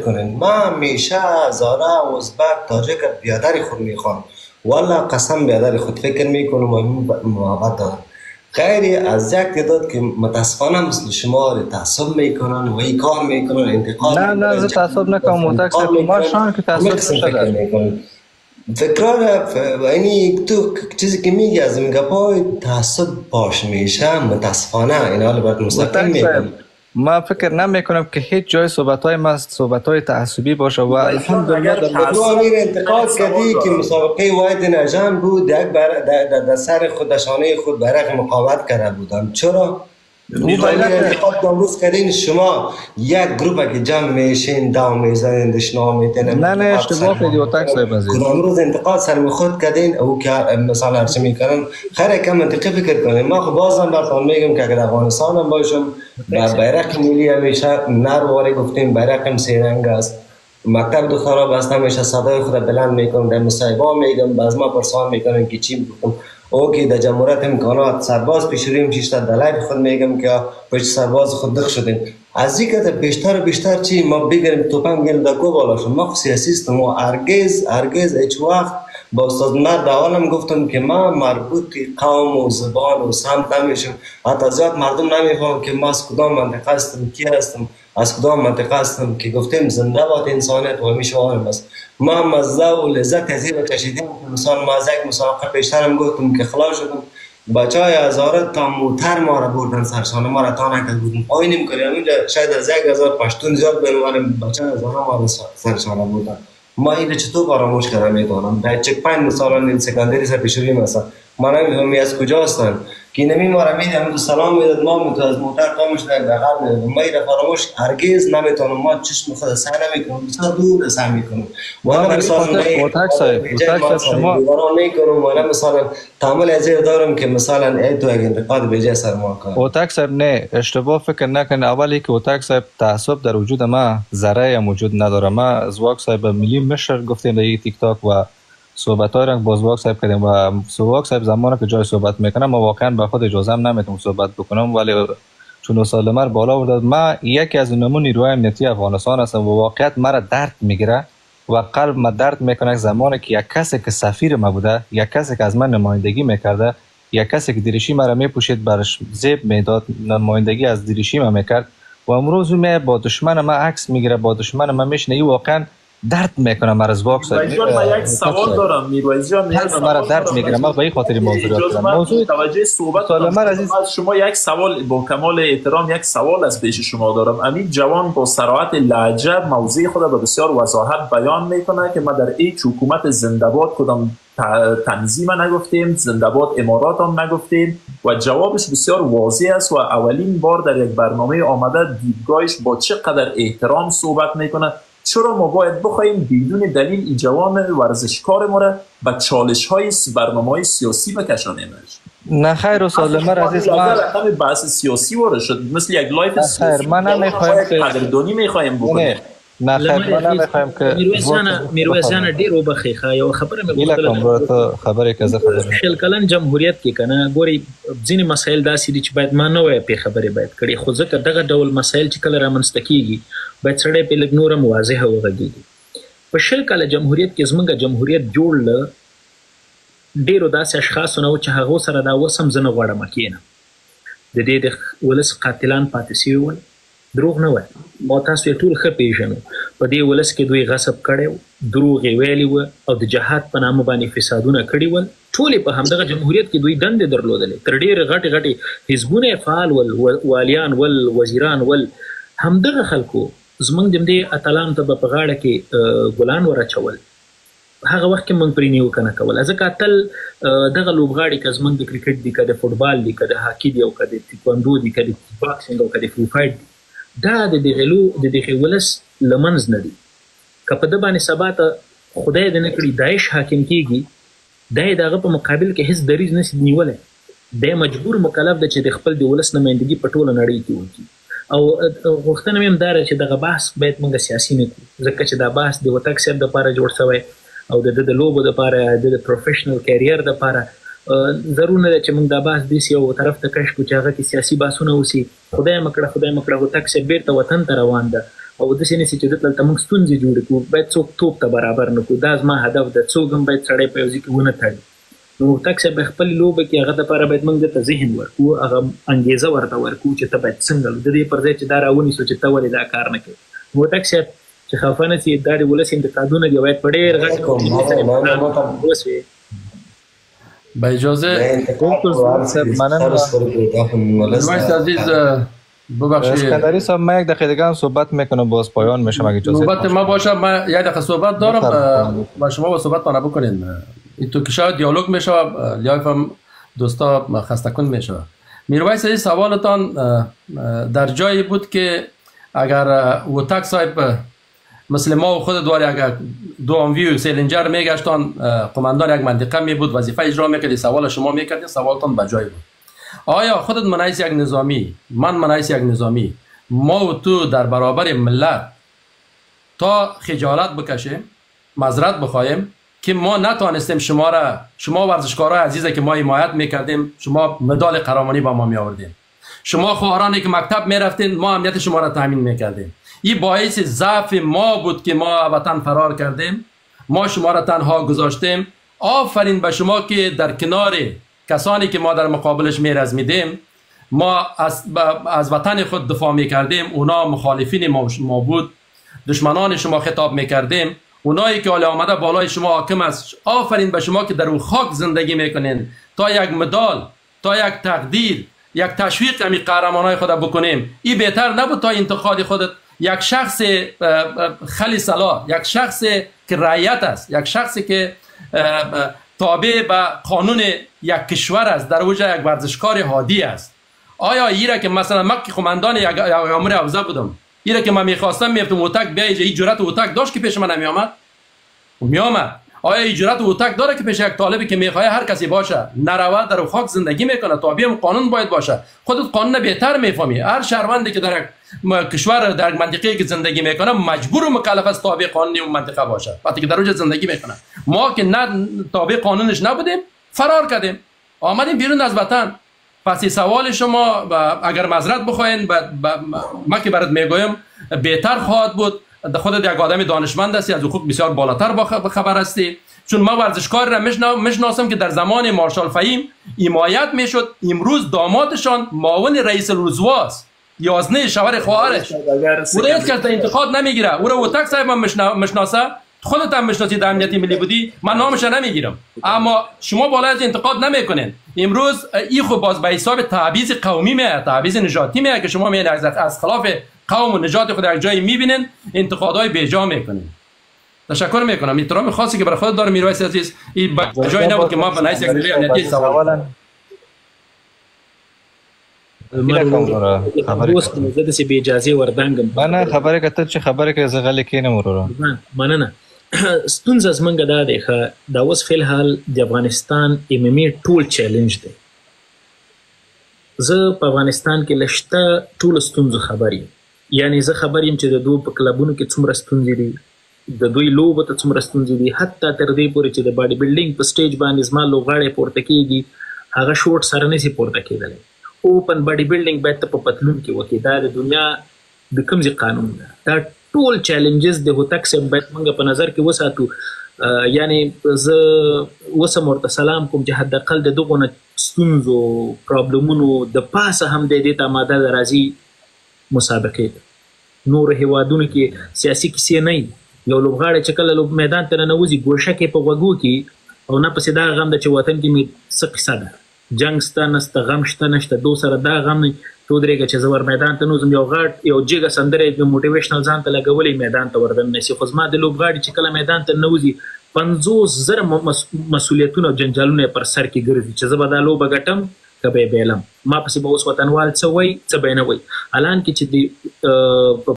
کنین. ما همیشه هزاره ازبک تاجک بیادر خود میخوام، والا قسم بیادر خود فکر میکنم و محبت دارم. غیری از یک تعداد که متاسفانه مثل شما تعصب میکنن و این کار میکنن انتقاد نه نه تعصب نکنم متکسب ما شان که تعصب شده فکرار یعنی تو چیزی که میگی از این گپای تعصب باش میشه متاسفانه این حال باید مستقیم میکنم. ما فکر نمیکنم که هیچ جای صحبت‌های ما صحبت‌های تعصبی باشه و الحمدلله تو امیر انتقاد کردی که مسابقه واحد نجم بود در سر خود شانه خود برق مقاومت کرده بودن. چرا؟ انتقاد امروز کردین شما یک گروه که جمع میشین داو میزنین دشنا میتنین نه اشتباه کردی و تک صاحب عزیز امروز انتقاد سر خود کردین او که مثلا هرچی میکنن خیلی کم منطقی فکر کنین. ما خب بازم براتون میگم که اگر افغانستان هم باشم بیرق ملی همیشه نرواری گفتیم بیرقم سیرنگ است. مکتب دخترها بسته همیشه صدای خود بلند میکنم در مصاحبه میگم باز ما پرسان میکنن که چی بگم او که در جمهوریت امکانات سرباز پیشوریم شیشتا دلایل خود میگم که پشت سرباز خود دخ شدیم از این که بیشتر و بیشتر چی ما بگیریم توپم گیریم در کو بالا شد. ما سیاسی هستم و هرگز هیچ وقت با استاد مرد اولم گفتم که ما مربوط قوم و زبان و سمت نمیشم. حتی زیاد مردم نمیفهمم که ما از کدام منطقه هستم کی هستم از کدام منطقه هستم که گفتیم زنده باد انسانیت و همیشه آرام است. ما مزه و لذت از این کشیدیم. مثلا ما از یک مسابقه پیشترم گفتم که خلاص شدم بچه های هزاره تا موتر ما را بردن سرشانه ما را تا نکرد بودن پایینیم کنیم اینجا شاید از 1000 پشتون زیاد بنواریم بچه هزاره ما را سرشانه بردن. ما این چطور فراموش کردن میتونم در چک پاین مثلا سکندری سر پیشوری مثلا ما نمیدونم از کجا هستن که نمی ما را میدیم سلام میداد ما میتونم از موتر کامش در بغل میدم ما این فراموش هرگز نمیتونم. ما چشم خود سر نمیکنم بسیار دور سر میکنم وانا مثلا شما میکنم وانا مثلا تعامل از دارم که مثلا ای تو اگه انتقاد به جای سر ما کنم. اوتاک صاحب نه اشتباه فکر نکن. اولی که اوتاک صاحب تعصب در وجود ما ذره موجود نداره. ما از واک صاحب ملی مشر گفتیم در تیک تاک و صحبت‌های رنگ باز واک صاحب کردیم و واک صاحب زمانی که جای صحبت میکنم ما واقعا به خود اجازه نمیتونم صحبت بکنم ولی چون سالمر بالا آورد ما یکی از نمونه نیروهای امنیتی افغانستان هستم و واقعیت مرا درد میگیره و قلب ما درد میکنه زمانی که یک کسی که سفیر ما بوده یک کسی که از من نمایندگی میکرده یک کسی که دریشی مرا میپوشید برش زیب میداد نمایندگی از دریشی ما میکرد و امروز می با دشمن ما عکس میگیره با دشمن ما میشنه این واقعا درد میکنم از واکس. من یک سوال دارم میرویز جان مرا درد میگیره ما به این خاطر موضوع دارم موضوع توجه صحبت از شما یک سوال با کمال احترام یک سوال از پیش شما دارم. امین جوان با صراحت لهجه موضوع خود به بسیار وضاحت بیان میکنه که ما در هیچ حکومت زنده باد کدام تنظیم نگفتیم زنده باد امارات هم نگفتیم و جوابش بسیار واضح است و اولین بار در یک برنامه آمده دیدگاهش با چقدر احترام صحبت میکنه. چرا ما باید بخوایم بدون دلیل این جوان ورزشکار ما را به چالش های برنامه های سیاسی بکشانیمش؟ نه خیر و سالمر عزیز ما همه بحث سیاسی وارد شد مثل یک لایف سیاسی. ما نمیخوایم که قدردانی میخوایم بکنیم. نه خیر ما نمیخوایم که میرویزان ډیر وبخښه یو خبره مې خبره که زه خبره خل کلن جمهوریت کې کنه ګوري ځینې مسایل داسې دي چې باید ما نه وای په خبره باید کړي خو ځکه دغه ډول مسایل چې کله رامنځته کیږي باید سړی په لږ نورم واضحه وغږیږي. په شل کاله جمهوریت کې زمونږ جمهوریت جوړ له ډیرو داسې اشخاصو نه و چې هغو سره دا اوس هم زه نه غواړم کښېنم. د دې د ولس قاتلان پاتې سوي ول دروغ نه وای ما تاسو یې ټول ښه پیژنو په دې ولس کې دوی غصب کړی و دروغ یې ویلي وه او د جهاد په نامه باندې فسادونه کړي ول ټولې په همدغه جمهوریت کې دوی دندې درلودلې تر ډېرې غټې غټې حزبونه یې فعال ول والیان ول وزیران ول همدغه خلکو زمونږ د همدې اتلانو ته به په غاړه کې ګلان ور هغه وخت کې موږ پرې نیوکه نه کوله ځکه اتل دغه لوبغاړي که زموږ د کرکټ دي که د فوټبال دي که د هاکي دي او که د تیکواندو دي که د باکسینګ او که د فري فایټ دي دا د دغې ولس له منځ نه دي. که په ده باندې سبا ته خدای دې نه کړي داعش حاکم کېږي دا یې د هغه په مقابل کې هېڅ دریځ نشي نیولی دی مجبور مکلف ده چې د خپل د ولس نمایندګي په ټوله نړۍ کې وکړي او غوښتنه مې هم دا ده چې دغه بحث باید موږ سیاسي نه کړو ځکه چې دا بحث د وتک صاحب دپاره جوړ شوی او د لوبو دپاره د پروفیشنل کیریر دپاره ضرور نه ده چې موږ دا بحث داسې یو طرف ته کش کړو چې هغه کې سیاسي بحثونه اوسي. خدای مه کړه وتک صاحب بېرته وطن ته روان ده او داسې نه سي چې دلته موږ ستونزې جوړې کړو باید څوک توپ ته برابر نه کړو دا زما هدف ده څوک هم باید سړی په یو ځای کې ونه تړي نو هوتک صاحب خپلې لوبه کې هغه دپاره باید موږ دته ذهن ورکړو هغه انګېزه ورته ورکړو چې ته باید څنګه د دې پر ځای چې دا راونیسو چې ته ولې دا کار نه کوې هوتک صاحب چې خفه نه سي دا د ولس انتقادونه دي باید په ډېر غټ وسوې با اجازه عزیز ببخشید اسکندری صاحب من یک دقیقه دیگه هم صحبت میکنم باز پایان میشم اگه اجازه نوبت ما باشه من یک دقیقه صحبت دارم با شما با صحبت ما بکنین این تو که شاید دیالوگ میشه لیایف هم دوستا خسته کن میشه میرویس عزیز سوالتان در جایی بود که اگر هوتک صاحب مثل ما و خود دواری اگر دواموی و سیلنجر میگشتان قماندان یک منطقه می بود وظیفه اجرا میکردی سوال شما میکردی سوالتان بجای بود آیا خودت منایس یک نظامی من منایس یک نظامی ما و تو در برابر ملت تا خجالت بکشیم معذرت بخوایم که ما نتوانستیم شما ورزشکارای عزیزه که ما حمایت میکردیم شما مدال قهرمانی با ما می آوردیم شما خواهرانی که مکتب میرفتین ما امنیت شما را تامین میکردیم این باعث ضعف ما بود که ما وطن فرار کردیم ما شما را تنها گذاشتیم آفرین به شما که در کنار کسانی که ما در مقابلش میرزمیدیم ما از وطن خود دفاع میکردیم اونا مخالفین ما بود دشمنان شما خطاب میکردیم اونایی که حالا آمده بالای شما حاکم است آفرین به شما که در اون خاک زندگی میکنین تا یک مدال تا یک تقدیر یک تشویق امی قهرمانای خود بکنیم این بهتر نبود تا انتقاد خودت یک شخص خلی صلاح یک شخص که رعیت است یک شخصی که تابع به قانون یک کشور است در وجه یک ورزشکار عادی است آیا ایره که مثلا من که قماندان یک امر حوزه بودم ایره که من میخواستم میفتم هوتک بیایید این جرأت هوتک داشت که پیش من نمیآمد میآمد آیا این جرأت هوتک داره که پیش یک طالبی که میخواد هر کسی باشه نرود در خاک زندگی میکنه تابع قانون باید باشه خودت قانون بهتر میفهمی هر شهروندی که در کشور در منطقه‌ای که زندگی میکنه مجبور و مکلف است تابع قانون اون منطقه باشه وقتی که در اونجا زندگی میکنه ما که نه تابع قانونش نبودیم فرار کردیم آمدیم بیرون از وطن پس سوال شما اگر معذرت بخواین ما که برات میگویم بهتر خواهد بود خودت یک آدم دانشمند هستی از حقوق بسیار بالاتر خبر هستی چون ما ورزشکار را میشناسم که در زمان مارشال فهیم حمایت میشد امروز دامادشان معاون رئیس الوزواست یازنه شوهر خواهرش او را هیچ کس انتقاد نمیگیره او را هوتک صاحب هم میشناسه خودت هم میشناسی در امنیتی ملی بودی من نامش نمیگیرم اما شما بالا از انتقاد نمیکنین امروز این خود باز به حساب تعویض قومی میاد تعویض نژادی میاد که شما میاد از خلاف قوم و نژاد خود در جایی میبینین انتقادهای بیجا میکنین تشکر میکنم احترام خاصی که برای خودت دارم میرویس عزیز این جایی نبود که ما به نحیث یک نیروی امنیتی سوال زه داسې بې اجازې وردنګم نه خبرې کتل چې خبرې کوې زه غلی کښېنم وروره مننه ستونزه زمونږ دا دی ښه دا اوس فی الحال د افغانستان MMA ټول چیلنج دی زه په افغانستان کې له شته ټولو ستونزو خبر یم یعنې زه خبر یم چې د دوی په کلبونو کې څومره ستونزې دي د دوی لوبو ته څومره ستونزې دي حتی تر دې پورې چې د باډي بلډینګ په سټیج باندې زما لوبغاړی پورته کېږي هغه شوټ سره نه سي پورته کېدلی اوپن باډي بلډینګ باید ته په پتلون کې وکړي دا د دنیا د کوم ځای قانون ده دا ټول چیلنجز د هوتک صاحب باید موږ په نظر کې وساتو یعنې زه وسم ورته سلام کوم چې حداقل د دغو نه ستونزو پرابلمونو د پاسه هم دی دې ته آماده ده راځي مسابقې ته نورو هیوادونو کې سیاسي کیسې نه وي یو لوبغاړی چې کله میدان ته ننوځي ګوشه کې په غوږو کې او نه پسې دا غم ده چې وطن کې مې څه قصه ده جنگ شته نشته غم شته نشته دو سره دا غم نه تو درېږه چې زه ور میدان ته نوځم یو غټ یو جګه سندره د موټیویشنل ځان ته لګولی میدان ته ور دننه خو زما د لوبغاړي چې کله میدان ته نوځي 50,000 مسؤلیتونه او جنجالونه پر سر کې ګرځي چې زه به دا لوبه ګټم که به یې بیلم ما پسې به اوس وطنوال څه وایي څه به یې نه وایي الان کې چې د